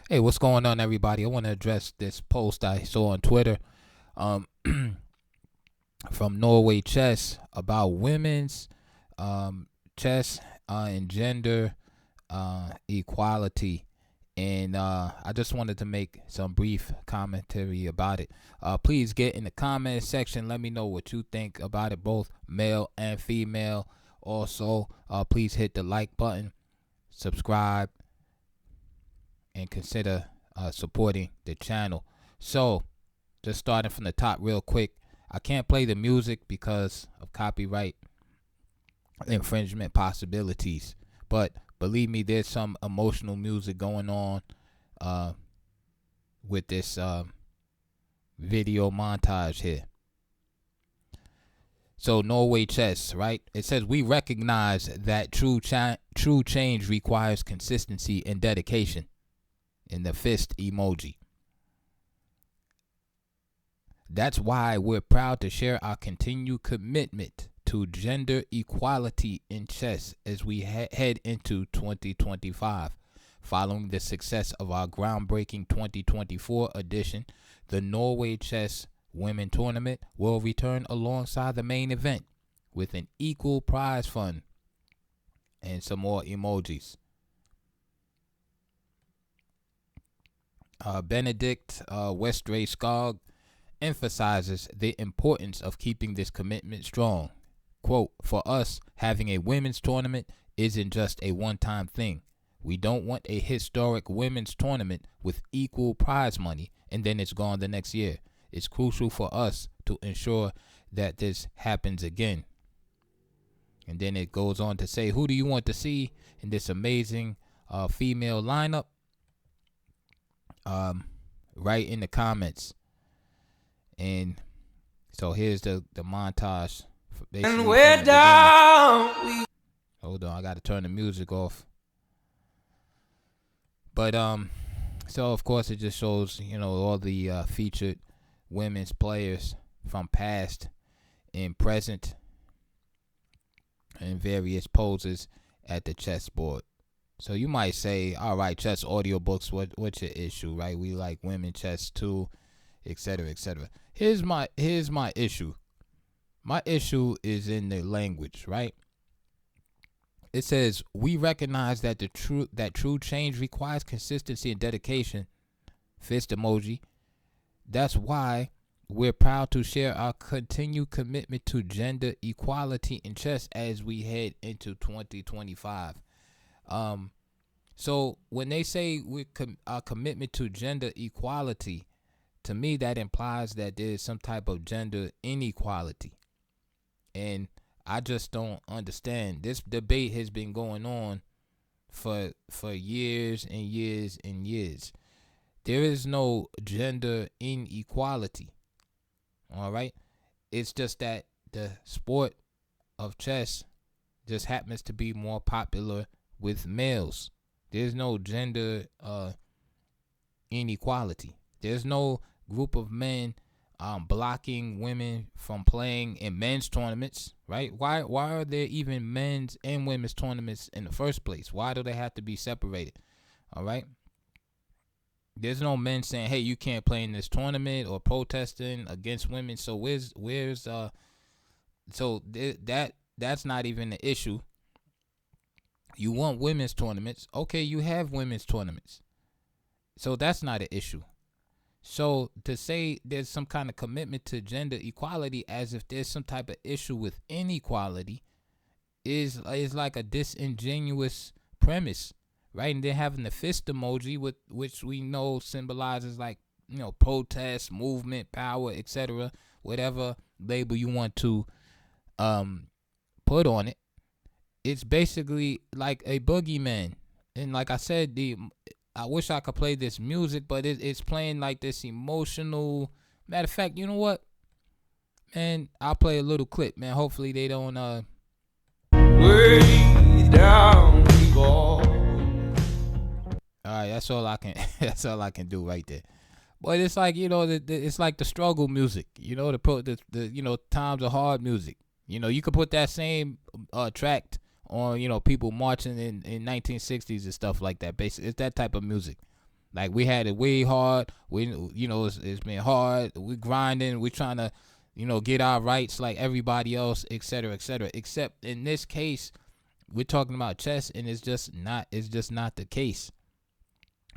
Hey, what's going on, everybody? I want to address this post I saw on Twitter um, from Norway Chess about women's chess and gender equality. And I just wanted to make some brief commentary about it. Please get in the comment section. Let me know what you think about it, both male and female. Also, please hit the like button, subscribe, and consider supporting the channel. So, just starting from the top real quick, I can't play the music because of copyright infringement possibilities. But believe me, there's some emotional music going on with this video montage here. So Norway Chess, right? It says we recognize that true change requires consistency and dedication. In the fist emoji. That's why we're proud to share our continued commitment to gender equality in chess as we head into 2025. Following the success of our groundbreaking 2024 edition, the Norway Chess Women Tournament will return alongside the main event with an equal prize fund and some more emojis. Benedict Westray Skog emphasizes the importance of keeping this commitment strong. Quote, for us, having a women's tournament isn't just a one-time thing. We don't want a historic women's tournament with equal prize money and then it's gone the next year. It's crucial for us to ensure that this happens again. And then it goes on to say, who do you want to see in this amazing female lineup? Write in the comments. And so here's the montage. And we're down. Hold on, I gotta turn the music off. But so of course it just shows, all the featured women's players from past and present in various poses at the chessboard. So you might say, all right, chess audiobooks, what's your issue, right? We like women chess too, etc., etc. Here's my issue. My issue is in the language, right? It says we recognize that true change requires consistency and dedication. Fist emoji. That's why we're proud to share our continued commitment to gender equality in chess as we head into 2025. So when they say our commitment to gender equality, to me that implies that there's some type of gender inequality. And I just don't understand. This debate has been going on for years and years and years. There is no gender inequality. All right? It's just that the sport of chess just happens to be more popular with males. There's no gender inequality. There's no group of men blocking women from playing in men's tournaments, right? Why are there even men's and women's tournaments in the first place? Why do they have to be separated? All right? There's no men saying, hey, you can't play in this tournament or protesting against women. So that's not even the issue. You want women's tournaments. Okay, you have women's tournaments. So that's not an issue. So to say there's some kind of commitment to gender equality as if there's some type of issue with inequality is like a disingenuous premise, right? And then having the fist emoji, which we know symbolizes like, protest, movement, power, etc., whatever label you want to put on it. It's basically like a boogeyman. And like I said, I wish I could play this music, but it's playing like this emotional. Matter of fact, you know what? Man, I'll play a little clip, man. Hopefully they don't way down we go. All right, that's all I can do right there. But it's like, it's like the struggle music, the times of hard music. You could put that same track on, people marching in 1960s and stuff like that. Basically, it's that type of music. Like we had it way hard. It's been hard. We grinding. We trying to, get our rights like everybody else, et cetera, et cetera. Except in this case, we're talking about chess, and it's just not. It's just not the case.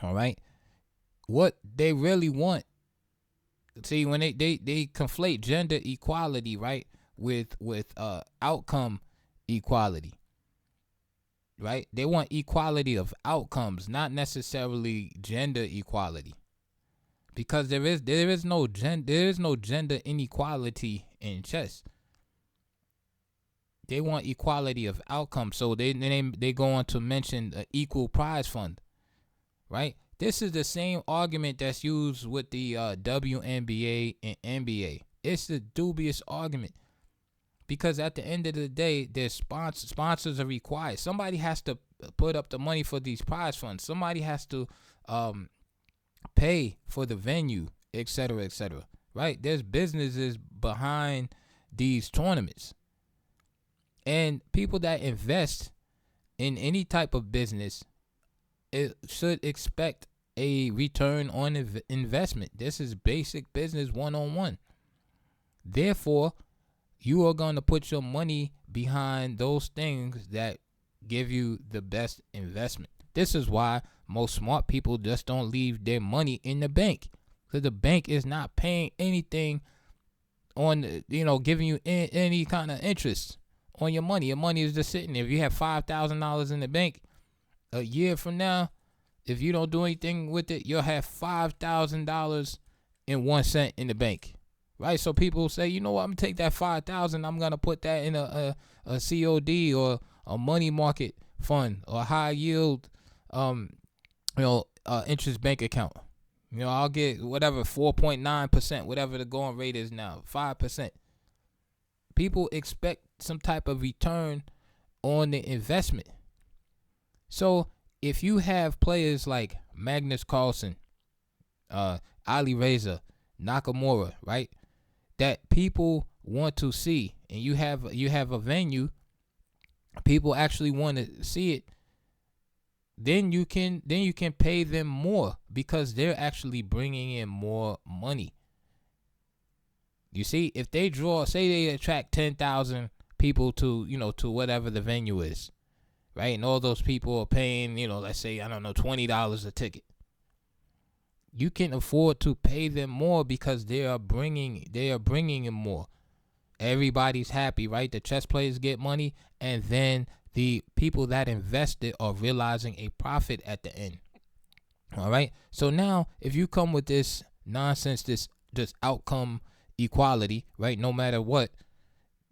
All right. What they really want. See, when they conflate gender equality, right, with outcome equality. Right? They want equality of outcomes, not necessarily gender equality. Because there is no gender inequality in chess. They want equality of outcomes, so they go on to mention an equal prize fund, right? This is the same argument that's used with the WNBA and NBA. It's a dubious argument. Because at the end of the day, there's sponsors are required. Somebody has to put up the money for these prize funds. Somebody has to pay for the venue, et cetera, right? There's businesses behind these tournaments. And people that invest in any type of business should expect a return on investment. This is basic business 101. Therefore, you are going to put your money behind those things that give you the best investment. This is why most smart people just don't leave their money in the bank, because the bank is not paying anything on, giving you any kind of interest on your money. Your money is just sitting there. If you have $5,000 in the bank, a year from now, if you don't do anything with it, you'll have $5,000 and 1 cent in the bank. Right, so people say, you know what, I'm gonna take that $5,000, I'm gonna put that in a COD or a money market fund or a high yield, interest bank account. I'll get whatever 4.9%, whatever the going rate is now, 5%. People expect some type of return on the investment. So if you have players like Magnus Carlsen, Ali Reza, Nakamura, right, that people want to see, and you have a venue, people actually want to see it, then you can pay them more, because they're actually bringing in more money. You see, if they say they attract 10,000 people to whatever the venue is, right, and all those people are paying, let's say, I don't know, $20 a ticket. You can afford to pay them more because they are bringing in more. Everybody's happy, right? The chess players get money, and then the people that invested are realizing a profit at the end. All right. So now, if you come with this nonsense, this outcome equality, right? No matter what,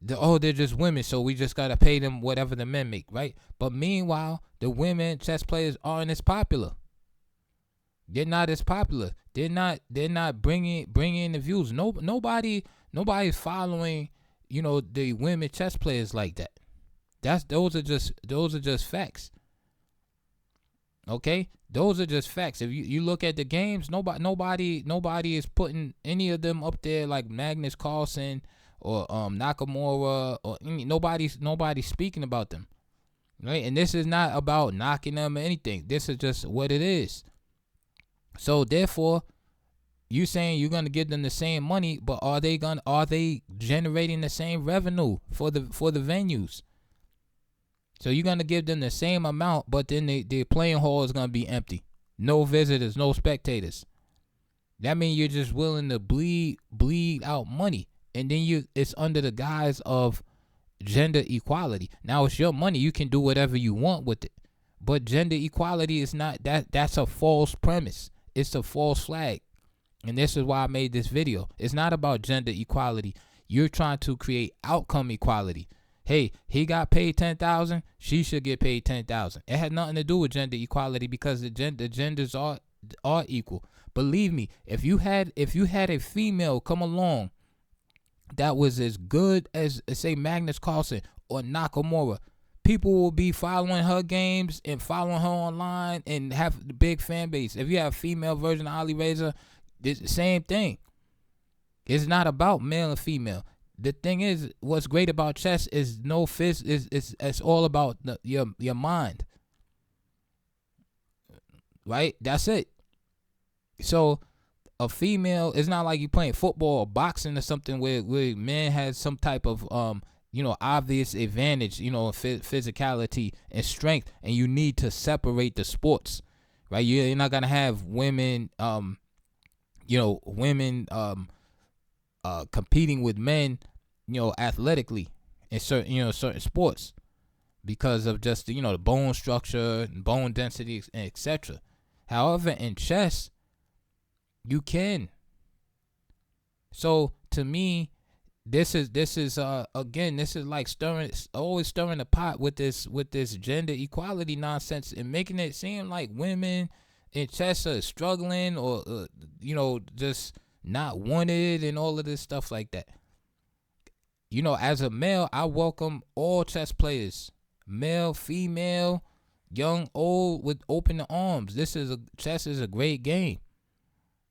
they're just women, so we just gotta pay them whatever the men make, right? But meanwhile, the women chess players aren't as popular. They're not as popular. They're not bringing in the views. Nobody's following, the women chess players like that. Those are just facts. Okay, those are just facts. If you look at the games, nobody is putting any of them up there like Magnus Carlsen or Nakamura, or nobody's speaking about them, right? And this is not about knocking them or anything. This is just what it is. So therefore, you saying you're gonna give them the same money, but are they generating the same revenue for the venues? So you're gonna give them the same amount, but then the playing hall is gonna be empty, no visitors, no spectators. That means you're just willing to bleed out money, and then it's under the guise of gender equality. Now it's your money, you can do whatever you want with it, but gender equality is not that. That's a false premise. It's a false flag. And this is why I made this video. It's not about gender equality. You're trying to create outcome equality. Hey, he got paid $10,000. She should get paid $10,000. It had nothing to do with gender equality, because the genders are equal. Believe me, if you had a female come along that was as good as, say, Magnus Carlsen or Nakamura, people will be following her games and following her online and have the big fan base. If you have a female version of Ali Reza, it's the same thing. It's not about male and female. The thing is, what's great about chess is it's all about your mind. Right? That's it. So a female, it's not like you playing football or boxing or something where men has some type of obvious advantage, physicality and strength, and you need to separate the sports, right? You're not gonna have women competing with men, athletically in certain sports because of just the bone structure and bone density and etc. However, in chess, you can. So to me, this is again, this is like always stirring the pot with this gender equality nonsense and making it seem like women in chess are struggling or just not wanted and all of this stuff like that. As a male, I welcome all chess players, male, female, young, old, with open arms. Chess is a great game.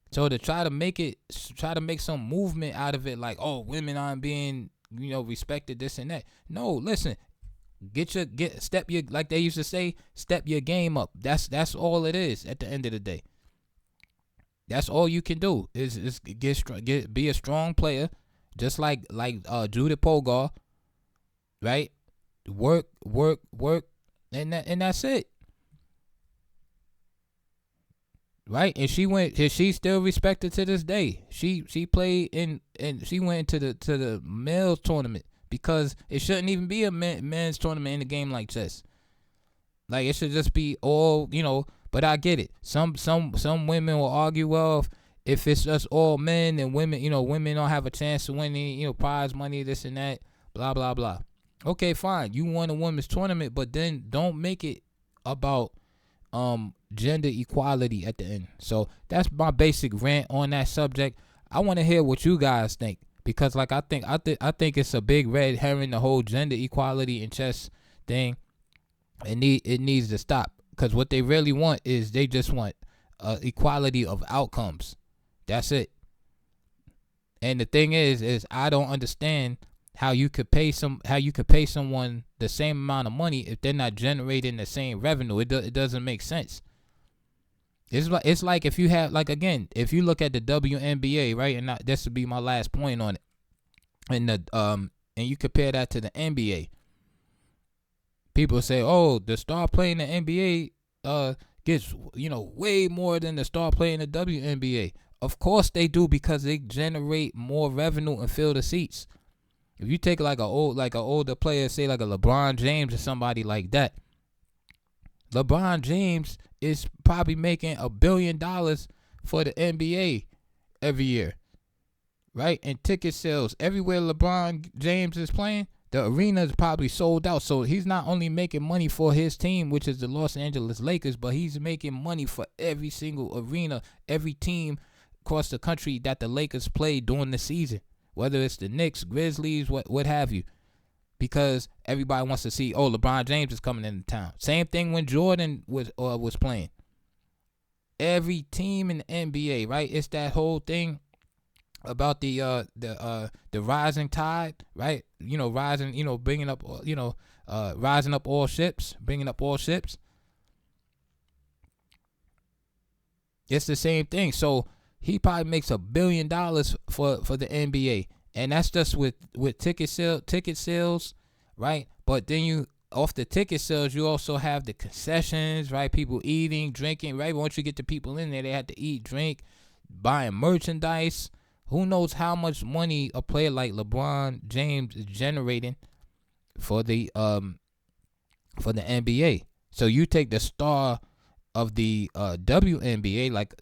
So to try to make some movement out of it, like, oh, women aren't being respected, this and that. No, listen, like they used to say, step your game up. That's all it is at the end of the day. That's all you can do is be a strong player, just like Judith Polgar, right? Work, and that's it. Right, and she's still respected to this day. She played and she went to the male tournament because it shouldn't even be a men's tournament in a game like chess. Like, it should just be all, but I get it. Some women will argue, well, if it's just all men and women, women don't have a chance to win any, prize money, this and that, blah blah blah. Okay, fine, you won a women's tournament, but then don't make it about gender equality at the end. So that's my basic rant on that subject. I want to hear what you guys think, because like I think it's a big red herring, the whole gender equality in chess thing. It needs to stop, because what they really want is they just want equality of outcomes. That's it. And the thing is I don't understand how you could pay someone the same amount of money if they're not generating the same revenue. It doesn't make sense. It's like if you have, like, again, if you look at the WNBA, right, and this would be my last point on it, and you compare that to the NBA. People say, oh, the star playing the NBA gets way more than the star playing the WNBA. Of course they do, because they generate more revenue and fill the seats. If you take like an older player, say like a LeBron James or somebody like that, LeBron James is probably making $1 billion for the NBA every year, right? And ticket sales everywhere LeBron James is playing, the arena is probably sold out. So he's not only making money for his team, which is the Los Angeles Lakers, but he's making money for every single arena, every team across the country that the Lakers play during the season. Whether it's the Knicks, Grizzlies, what have you. Because everybody wants to see, oh, LeBron James is coming into town. Same thing when Jordan was playing. Every team in the NBA, right? It's that whole thing about the rising tide, right? Rising, bringing up, rising up all ships, bringing up all ships. It's the same thing. So he probably makes $1 billion for the NBA, and that's just with ticket sales, right? But then you, off the ticket sales, you also have the concessions, right? People eating, drinking, right? Once you get the people in there, they have to eat, drink, buying merchandise. Who knows how much money a player like LeBron James is generating for the NBA. So you take the star of the WNBA, like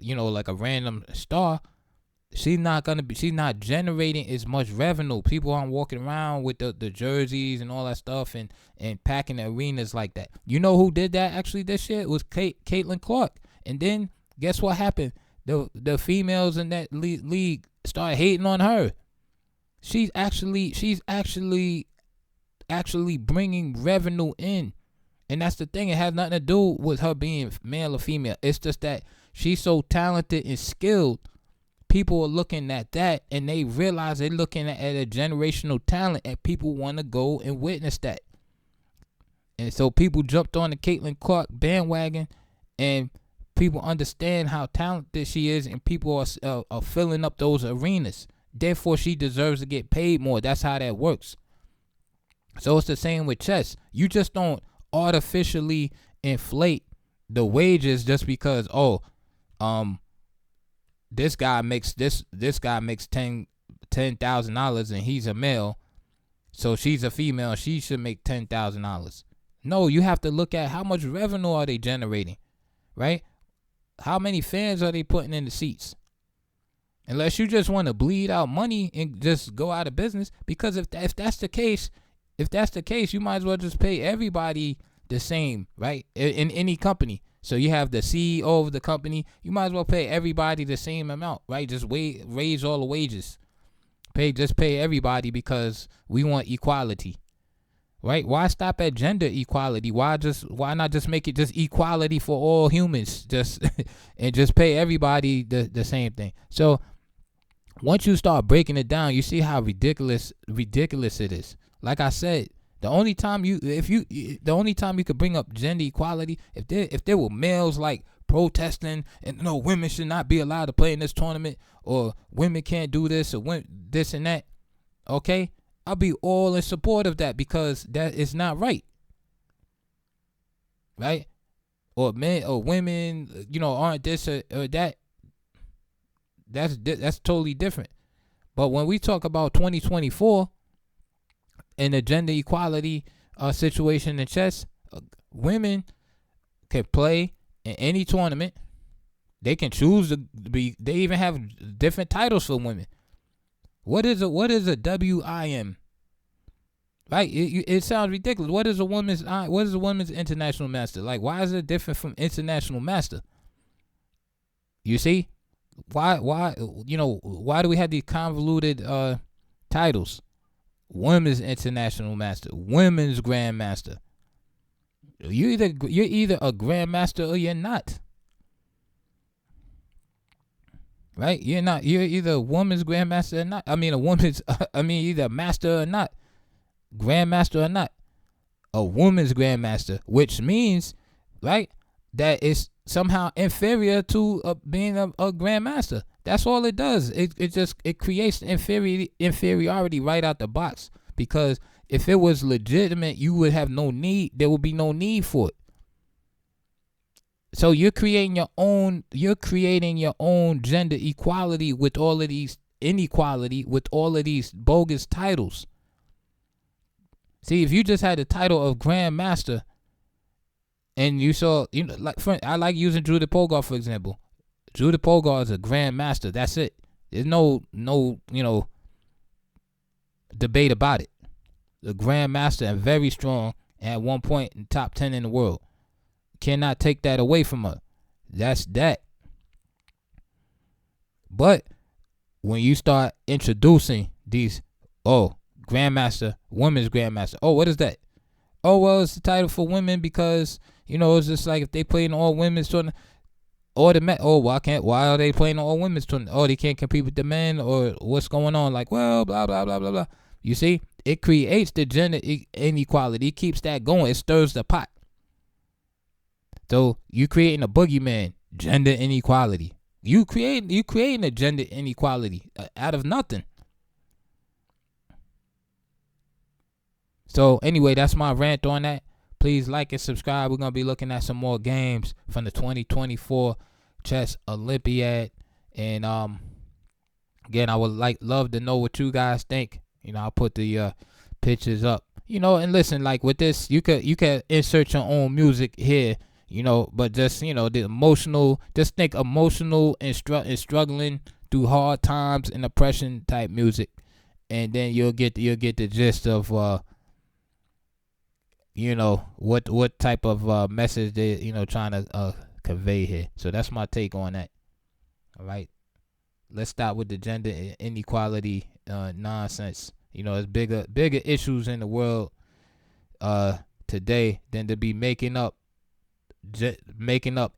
a random star, she's not generating as much revenue. People aren't walking around with the jerseys and all that stuff and packing the arenas like that. You know who did that actually this year? It was Caitlin Clark. And then guess what happened? The females in that league started hating on her. She's actually bringing revenue in. And that's the thing. It has nothing to do with her being male or female. It's just that she's so talented and skilled. People are looking at that, and they realize they're looking at a generational talent, and people want to go and witness that. And so people jumped on the Caitlin Clark bandwagon, and people understand how talented she is, and people are filling up those arenas. Therefore, she deserves to get paid more. That's how that works. So it's the same with chess. You just don't artificially inflate the wages just because this guy makes $10,000 and he's a male, so she's a female, she should make $10,000. No, you have to look at how much revenue are they generating, right? How many fans are they putting in the seats? Unless you just want to bleed out money and just go out of business, because if that's the case, you might as well just pay everybody the same, right? In any company. So you have the CEO of the company, you might as well pay everybody the same amount, right? Just raise all the wages. Pay everybody, because we want equality, right? Why stop at gender equality? Why not just make it just equality for all humans, and just pay everybody the same thing? So once you start breaking it down, you see how ridiculous it is. Like I said, the only time you could bring up gender equality, if there were males like protesting and no, women should not be allowed to play in this tournament, or women can't do this, or this and that, okay, I'll be all in support of that, because that is not right, right? Or men or women, aren't this or that. That's totally different. But when we talk about 2024 and the gender equality situation in chess, women can play in any tournament. They can choose to be. They even have different titles for women. What is a WIM? Right? It sounds ridiculous. What is a women's international master? Like, why is it different from international master? You see? Why do we have these convoluted titles? Women's international master, women's grandmaster. You're either a grandmaster or you're not. Right? You're either a woman's grandmaster or not. Either a master or not. Grandmaster or not. A woman's grandmaster, which means, right, that it's somehow inferior to being a grandmaster. That's all it does. It creates inferiority right out the box. Because if it was legitimate, you would have no need. There would be no need for it. So you're creating your own gender equality with all of these inequality, with all of these bogus titles. See, if you just had the title of grandmaster, and you saw, I like using Judith Polgar, for example. Judith Polgar is a grandmaster. That's it. There's no debate about it. The grandmaster, and very strong, and at one point in top 10 in the world. Cannot take that away from her. That's that. But when you start introducing these, grandmaster, women's grandmaster. Oh, what is that? Oh, well, it's the title for women because, it's just like if they play in all women's tournament, why are they playing all women's tournament? Oh, they can't compete with the men, or what's going on? Like, well, blah, blah, blah, blah, blah. You see, it creates the gender inequality. It keeps that going. It stirs the pot. So you creating a boogeyman, gender inequality. You creating a gender inequality out of nothing. So anyway, that's my rant on that. Please like and subscribe. We're going to be looking at some more games from the 2024 Chess Olympiad. And again, I would love to know what you guys think. I'll put the pictures up. And listen, like with this, you could insert your own music here, but just, the emotional, just think emotional and struggling through hard times and oppression type music. And then you'll get the gist of what type of message they trying to convey here. So that's my take on that. All right, let's start with the gender inequality nonsense. There's bigger issues in the world today than to be making up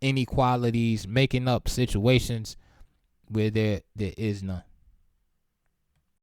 inequalities, making up situations where there is none.